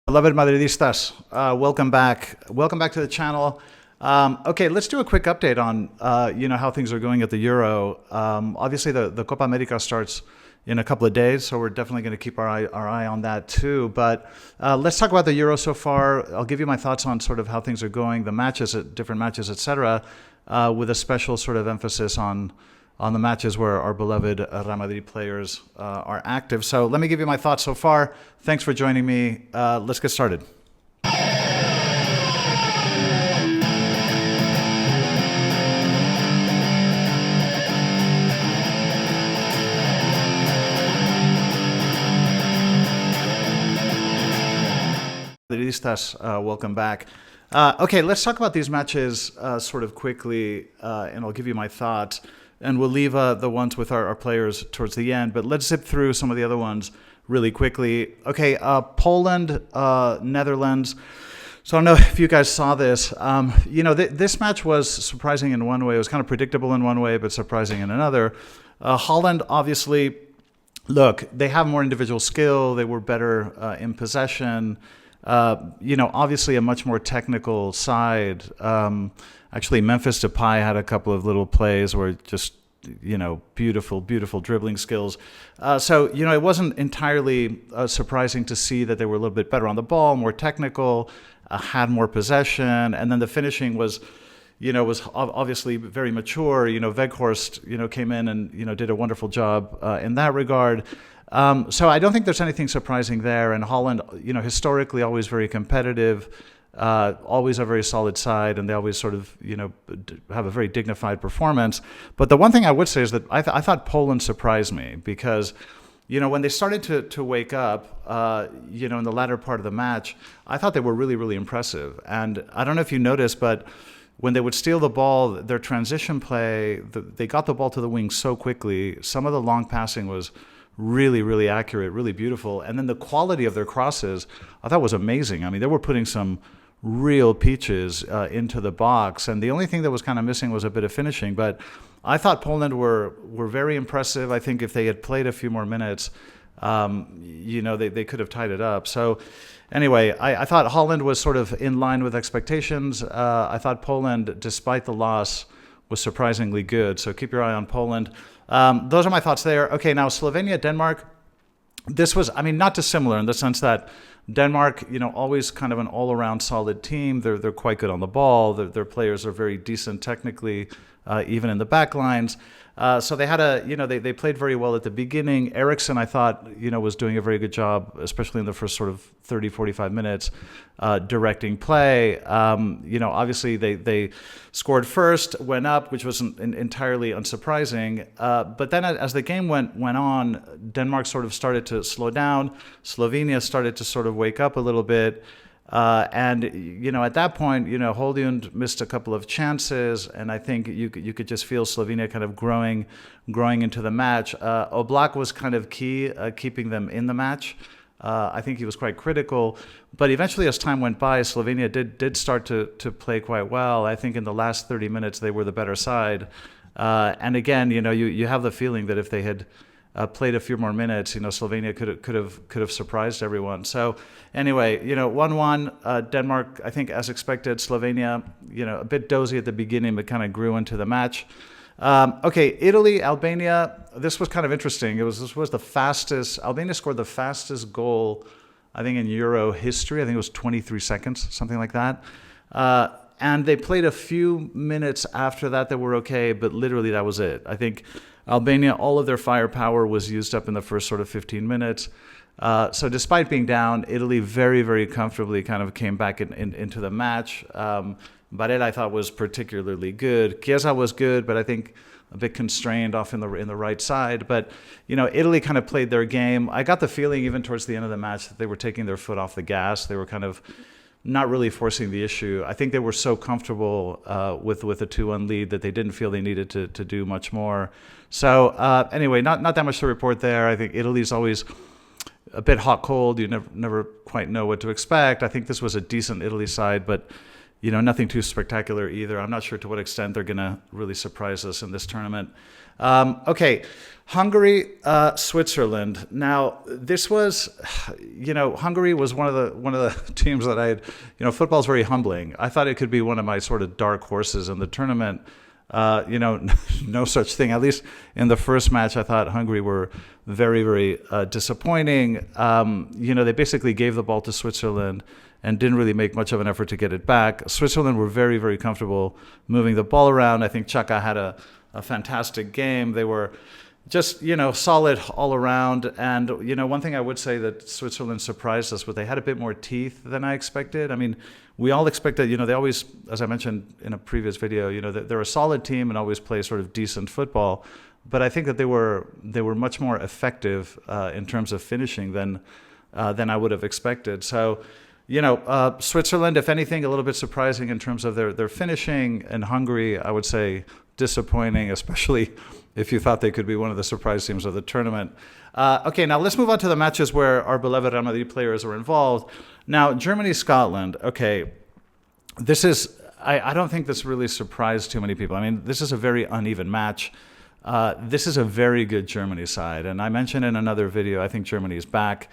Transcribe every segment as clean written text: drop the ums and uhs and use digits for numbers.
Beloved Madridistas, welcome back. Welcome back to the channel. Okay, let's do a quick update on how things are going at the Euro. Obviously, the Copa America starts in a couple of days, so we're definitely going to keep our eye on that too. But let's talk about the Euro so far. I'll give you my thoughts on sort of how things are going, the matches, different matches, etc., with a special sort of emphasis on the matches where our beloved Real Madrid players are active. So let me give you my thoughts so far. Thanks for joining me. Let's get started. Madridistas, welcome back. Okay, let's talk about these matches sort of quickly, and I'll give you my thoughts. And we'll leave the ones with our players towards the end. But let's zip through some of the other ones really quickly. Okay, Poland, Netherlands. So I don't know if you guys saw this. This match was surprising in one way. It was kind of predictable in one way, but surprising in another. Holland, obviously, look, they have more individual skill. They were better in possession. Obviously a much more technical side. Actually, Memphis Depay had a couple of little plays where just, beautiful, beautiful dribbling skills. It wasn't entirely surprising to see that they were a little bit better on the ball, more technical, had more possession. And then the finishing was obviously very mature. Weghorst, came in and, did a wonderful job in that regard. So I don't think there's anything surprising there. And Holland, historically always very competitive. Always a very solid side, and they always sort of, have a very dignified performance. But the one thing I would say is that I thought Poland surprised me because, when they started to wake up, in the latter part of the match, I thought they were really, really impressive. And I don't know if you noticed, but when they would steal the ball, their transition play, they got the ball to the wing so quickly. Some of the long passing was really, really accurate, really beautiful. And then the quality of their crosses, I thought was amazing. I mean, they were putting some real peaches into the box, and the only thing that was kind of missing was a bit of finishing. But I thought Poland were very impressive. I think if they had played a few more minutes, they could have tied it up. So anyway, I thought Holland was sort of in line with expectations. I thought Poland, despite the loss, was surprisingly good. So keep your eye on Poland. Those are my thoughts there. Okay, now Slovenia, Denmark. This was, not dissimilar in the sense that Denmark, always kind of an all-around solid team. They're quite good on the ball. Their players are very decent technically, even in the back lines. So they had they played very well at the beginning. Eriksson, I thought, was doing a very good job, especially in the first sort of 30, 45 minutes, directing play. Obviously they scored first, went up, which wasn't entirely unsurprising. But then as the game went on, Denmark sort of started to slow down. Slovenia started to sort of wake up a little bit. And at that point, Holdund missed a couple of chances, and I think you could just feel Slovenia kind of growing into the match. Oblak was kind of key, keeping them in the match. I think he was quite critical, but eventually, as time went by, Slovenia did start to play quite well. I think in the last 30 minutes, they were the better side. And again, you have the feeling that if they had played a few more minutes, Slovenia could have surprised everyone. So anyway, 1-1, Denmark, I think as expected. Slovenia, a bit dozy at the beginning, but kind of grew into the match. Okay, Italy, Albania. This was kind of interesting. This was the fastest. Albania scored the fastest goal, I think, in Euro history. I think it was 23 seconds, something like that. And they played a few minutes after that were okay, but literally that was it. I think Albania, all of their firepower was used up in the first sort of 15 minutes. So despite being down, Italy very, very comfortably kind of came back into the match. Barella, I thought, was particularly good. Chiesa was good, but I think a bit constrained off in the right side. But, Italy kind of played their game. I got the feeling even towards the end of the match that they were taking their foot off the gas. They were kind of not really forcing the issue. I think they were so comfortable with a 2-1 lead that they didn't feel they needed to do much more. So anyway, not that much to report there. I think Italy's always a bit hot-cold. You never quite know what to expect. I think this was a decent Italy side, but nothing too spectacular either. I'm not sure to what extent they're going to really surprise us in this tournament. Okay, Hungary, Switzerland. Now, this was, Hungary was one of the teams that I had. Football's very humbling. I thought it could be one of my sort of dark horses in the tournament. No such thing. At least in the first match, I thought Hungary were very, very disappointing. They basically gave the ball to Switzerland and didn't really make much of an effort to get it back. Switzerland were very, very comfortable moving the ball around. I think Chaka had a fantastic game. They were just, solid all around. And, one thing I would say that Switzerland surprised us was they had a bit more teeth than I expected. I mean, we all expected, they always, as I mentioned in a previous video, they're a solid team and always play sort of decent football. But I think that they were much more effective in terms of finishing than I would have expected. So, Switzerland, if anything, a little bit surprising in terms of their finishing. And Hungary, I would say, disappointing, especially if you thought they could be one of the surprise teams of the tournament. Okay, now let's move on to the matches where our beloved Real Madrid players were involved. Now, Germany-Scotland, okay, this is, I don't think this really surprised too many people. I mean, this is a very uneven match. This is a very good Germany side, and I mentioned in another video, I think Germany is back.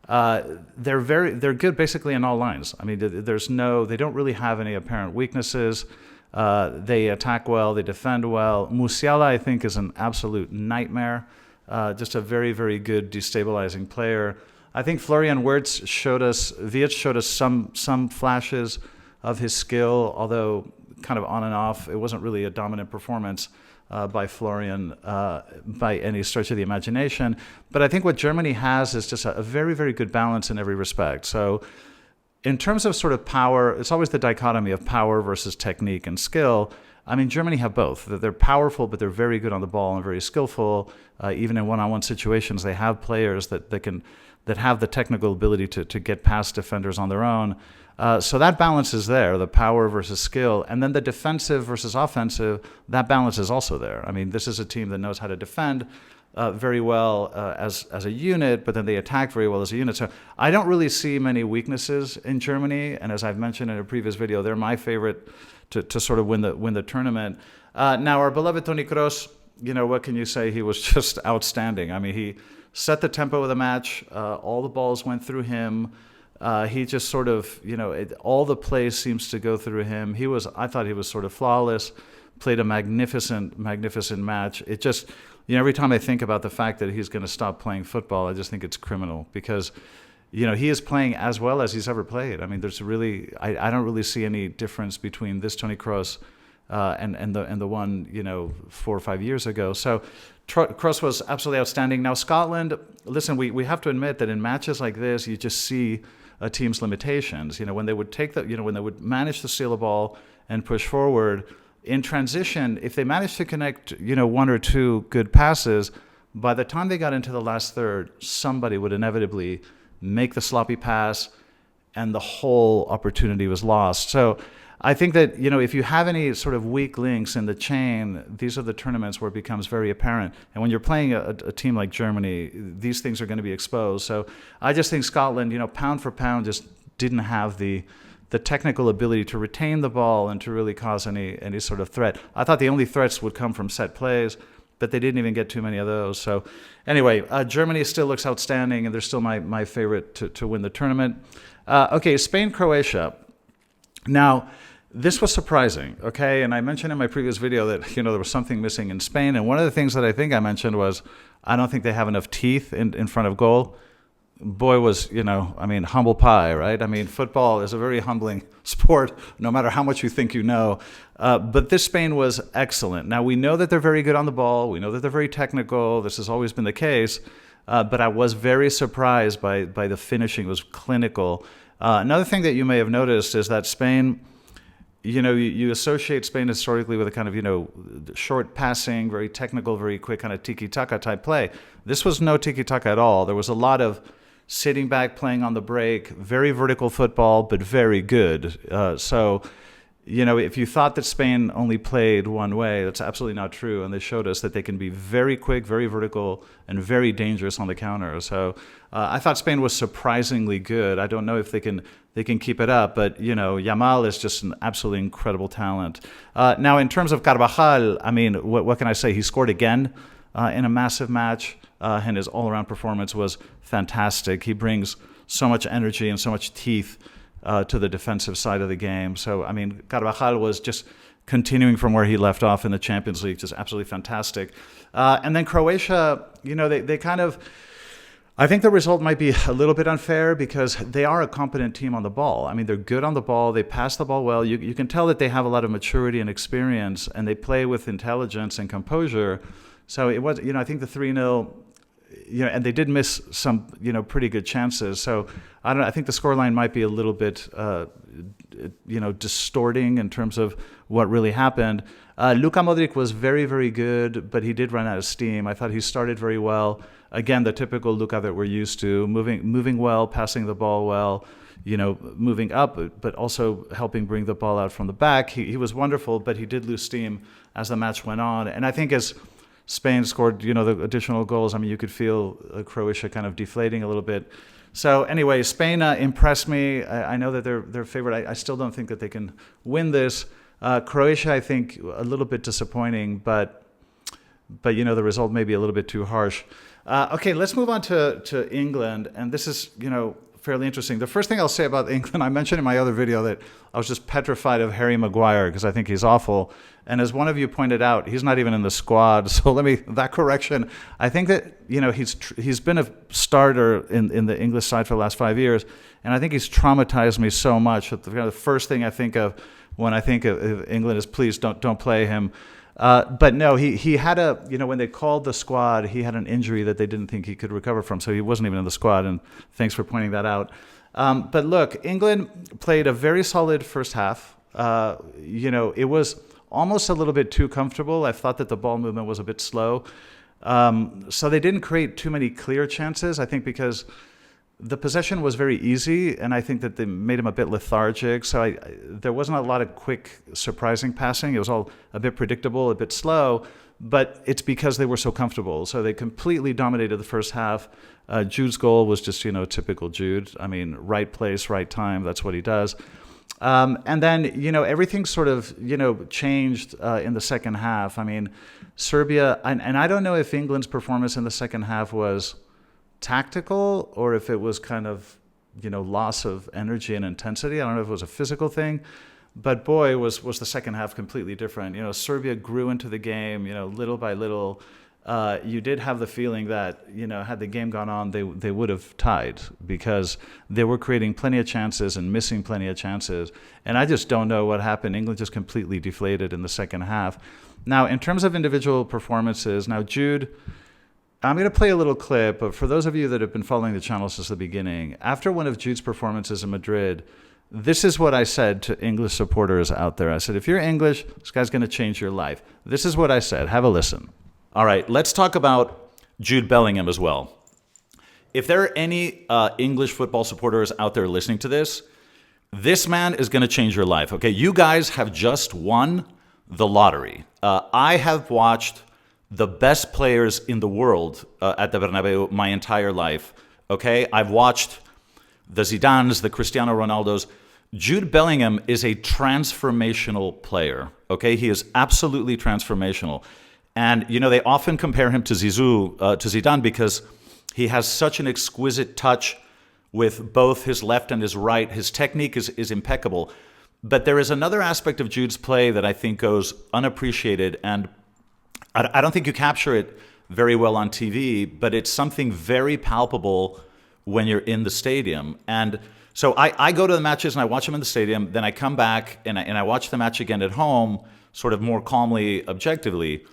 They're good basically in all lines. I mean, they don't really have any apparent weaknesses. They attack well, they defend well. Musiala, I think, is an absolute nightmare. Just a very, very good destabilizing player. I think Florian Wirtz showed us some flashes of his skill, although kind of on and off. It wasn't really a dominant performance by Florian by any stretch of the imagination. But I think what Germany has is just a very, very good balance in every respect. So in terms of sort of power, it's always the dichotomy of power versus technique and skill. I mean, Germany have both. They're powerful, but they're very good on the ball and very skillful. Even in one-on-one situations, they have players that have the technical ability to get past defenders on their own. So that balance is there, the power versus skill. And then the defensive versus offensive, that balance is also there. I mean, this is a team that knows how to defend very well as a unit, but then they attack very well as a unit. So I don't really see many weaknesses in Germany. And as I've mentioned in a previous video, they're my favorite to sort of win the tournament. Now, our beloved Toni Kroos, what can you say? He was just outstanding. I mean, he set the tempo of the match. All the balls went through him. He just sort of, all the plays seems to go through him. I thought he was sort of flawless, played a magnificent, magnificent match. It just, every time I think about the fact that he's going to stop playing football, I just think it's criminal because, he is playing as well as he's ever played. I mean, there's really, I don't really see any difference between this Toni Kroos and the one, 4 or 5 years ago. So Kroos was absolutely outstanding. Now, Scotland, listen, we have to admit that in matches like this, you just see a team's limitations. When they would when they would manage to steal a ball and push forward in transition, if they managed to connect, one or two good passes, by the time they got into the last third, somebody would inevitably make the sloppy pass, and the whole opportunity was lost. So I think that, if you have any sort of weak links in the chain, these are the tournaments where it becomes very apparent. And when you're playing a team like Germany, these things are going to be exposed. So I just think Scotland, pound for pound, just didn't have the technical ability to retain the ball and to really cause any sort of threat. I thought the only threats would come from set plays, but they didn't even get too many of those. So anyway, Germany still looks outstanding, and they're still my favorite to win the tournament. Okay, Spain-Croatia. Now, this was surprising, okay? And I mentioned in my previous video that, there was something missing in Spain. And one of the things that I think I mentioned was I don't think they have enough teeth in front of goal. Boy, was, humble pie, right? I mean, football is a very humbling sport, no matter how much you think you know. But this Spain was excellent. Now, we know that they're very good on the ball. We know that they're very technical. This has always been the case. But I was very surprised by the finishing. It was clinical. Another thing that you may have noticed is that Spain, you associate Spain historically with a kind of, short passing, very technical, very quick kind of tiki-taka type play. This was no tiki-taka at all. There was a lot of sitting back, playing on the break, very vertical football, but very good. So, if you thought that Spain only played one way, that's absolutely not true. And they showed us that they can be very quick, very vertical, and very dangerous on the counter. So I thought Spain was surprisingly good. I don't know if they can keep it up, but Yamal is just an absolutely incredible talent. Now, in terms of Carvajal, I mean, what can I say? He scored again in a massive match, and his all-around performance was fantastic. He brings so much energy and so much teeth to the defensive side of the game. So, I mean, Carvajal was just continuing from where he left off in the Champions League, just absolutely fantastic. And then Croatia, they kind of, I think the result might be a little bit unfair because they are a competent team on the ball. I mean, they're good on the ball. They pass the ball well. You can tell that they have a lot of maturity and experience, and they play with intelligence and composure. So it was, I think the 3-0, and they did miss some, pretty good chances. So I don't know. I think the scoreline might be a little bit, distorting in terms of what really happened. Luka Modric was very, very good, but he did run out of steam. I thought he started very well. Again, the typical Luka that we're used to, moving well, passing the ball well, moving up, but also helping bring the ball out from the back. He was wonderful, but he did lose steam as the match went on. And I think as Spain scored, the additional goals, I mean, you could feel Croatia kind of deflating a little bit. So anyway, Spain impressed me. I know that they're favored. I still don't think that they can win this. Croatia, I think, a little bit disappointing, but the result may be a little bit too harsh. Okay, let's move on to England, and this is, fairly interesting. The first thing I'll say about England, I mentioned in my other video that I was just petrified of Harry Maguire because I think he's awful. And as one of you pointed out, he's not even in the squad. So that correction. I think that, he's been a starter in the English side for the last 5 years. And I think he's traumatized me so much that the first thing I think of when I think of England is please don't play him. But no, he had when they called the squad, he had an injury that they didn't think he could recover from. So he wasn't even in the squad. And thanks for pointing that out. But look, England played a very solid first half. It was almost a little bit too comfortable. I thought that the ball movement was a bit slow. So they didn't create too many clear chances, I think, because the possession was very easy, and I think that they made him a bit lethargic. So there wasn't a lot of quick, surprising passing. It was all a bit predictable, a bit slow, but it's because they were so comfortable. So they completely dominated the first half. Jude's goal was just, typical Jude. I mean, right place, right time. That's what he does. And then, everything sort of, changed in the second half. I mean, Serbia, and I don't know if England's performance in the second half was tactical or if it was kind of, loss of energy and intensity. I don't know if it was a physical thing, but boy, was the second half completely different. Serbia grew into the game, little by little. You did have the feeling that, had the game gone on, they would have tied because they were creating plenty of chances and missing plenty of chances. And I just don't know what happened. England just completely deflated in the second half. Now, in terms of individual performances, now Jude, I'm going to play a little clip, but for those of you that have been following the channel since the beginning, after one of Jude's performances in Madrid, this is what I said to English supporters out there. I said, if you're English, this guy's going to change your life. This is what I said. Have a listen. All right, let's talk about Jude Bellingham as well. If there are any English football supporters out there listening to this man is going to change your life. Okay, you guys have just won the lottery. I have watched the best players in the world at the Bernabeu my entire life. Okay, I've watched the Zidanes, the Cristiano Ronaldos. Jude Bellingham is a transformational player. Okay, he is absolutely transformational. And, they often compare him to Zizou, to Zidane, because he has such an exquisite touch with both his left and his right. His technique is impeccable. But there is another aspect of Jude's play that I think goes unappreciated, and I don't think you capture it very well on TV, but it's something very palpable when you're in the stadium. And so I go to the matches and I watch them in the stadium, then I come back and I watch the match again at home, sort of more calmly, objectively.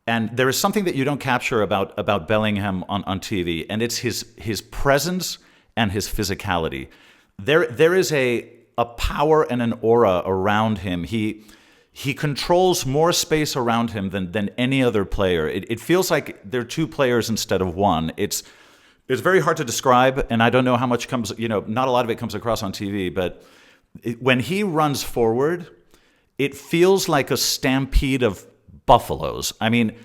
And there is something that you don't capture about Bellingham on TV, and it's his presence and his physicality. There is a power and an aura around him. He controls more space around him than any other player. It feels like there are two players instead of one. It's very hard to describe, and I don't know how much comes, not a lot of it comes across on TV, but when he runs forward, it feels like a stampede of buffaloes. I mean,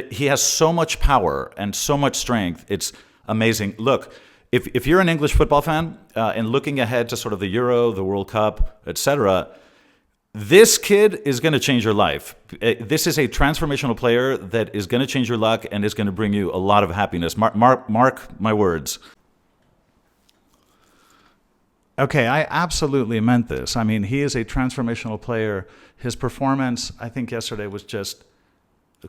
he has so much power and so much strength. It's amazing. Look, if you're an English football fan and looking ahead to sort of the Euro, the World Cup, etc., this kid is going to change your life. This is a transformational player that is going to change your luck and is going to bring you a lot of happiness. Mark my words. Okay, I absolutely meant this. I mean, he is a transformational player. His performance, I think, yesterday was just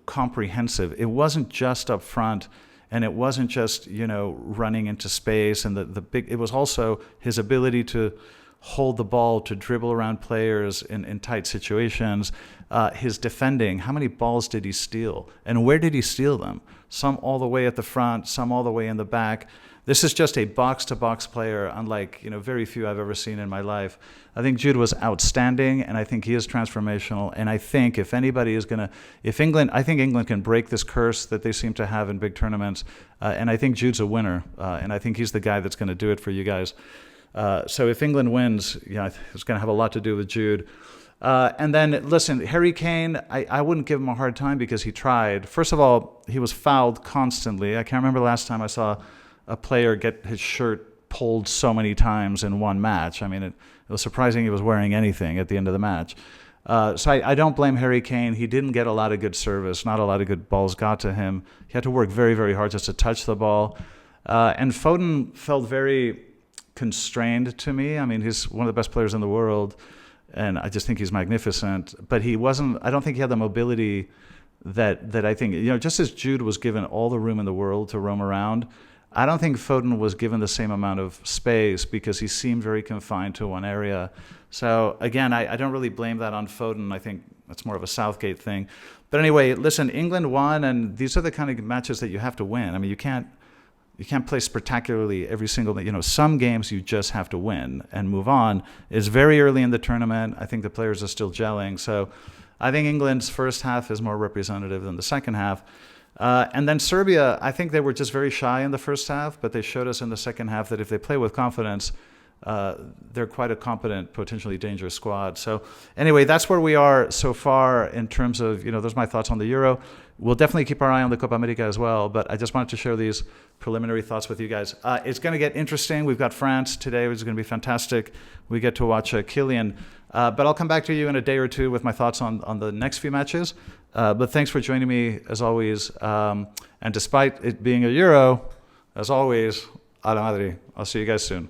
comprehensive. It wasn't just up front, and it wasn't just, running into space and the big. It was also his ability to hold the ball, to dribble around players in tight situations. His defending, how many balls did he steal? And where did he steal them? Some all the way at the front, some all the way in the back. This is just a box-to-box player, unlike very few I've ever seen in my life. I think Jude was outstanding, and I think he is transformational. And I think if anybody is I think England can break this curse that they seem to have in big tournaments. And I think Jude's a winner, and I think he's the guy that's going to do it for you guys. So if England wins, it's going to have a lot to do with Jude. And then, listen, Harry Kane, I wouldn't give him a hard time because he tried. First of all, he was fouled constantly. I can't remember the last time I saw a player get his shirt pulled so many times in one match. I mean, it was surprising he was wearing anything at the end of the match. So I don't blame Harry Kane. He didn't get a lot of good service. Not a lot of good balls got to him. He had to work very, very hard just to touch the ball. And Foden felt very constrained to me. I mean, he's one of the best players in the world, and I just think he's magnificent. But I don't think he had the mobility that I think, just as Jude was given all the room in the world to roam around, I don't think Foden was given the same amount of space because he seemed very confined to one area. So again, I don't really blame that on Foden. I think that's more of a Southgate thing. But anyway, listen, England won, and these are the kind of matches that you have to win. I mean, you can't play spectacularly every single day. Some games you just have to win and move on. It's very early in the tournament. I think the players are still gelling. So I think England's first half is more representative than the second half. And then Serbia, I think they were just very shy in the first half, but they showed us in the second half that if they play with confidence, they're quite a competent, potentially dangerous squad. So anyway, that's where we are so far in terms of, those are my thoughts on the Euro. We'll definitely keep our eye on the Copa America as well, but I just wanted to share these preliminary thoughts with you guys. It's going to get interesting. We've got France today, which is going to be fantastic. We get to watch Kylian. But I'll come back to you in a day or two with my thoughts on the next few matches. But thanks for joining me, as always. And despite it being a Euro, as always, a la Madrid. I'll see you guys soon.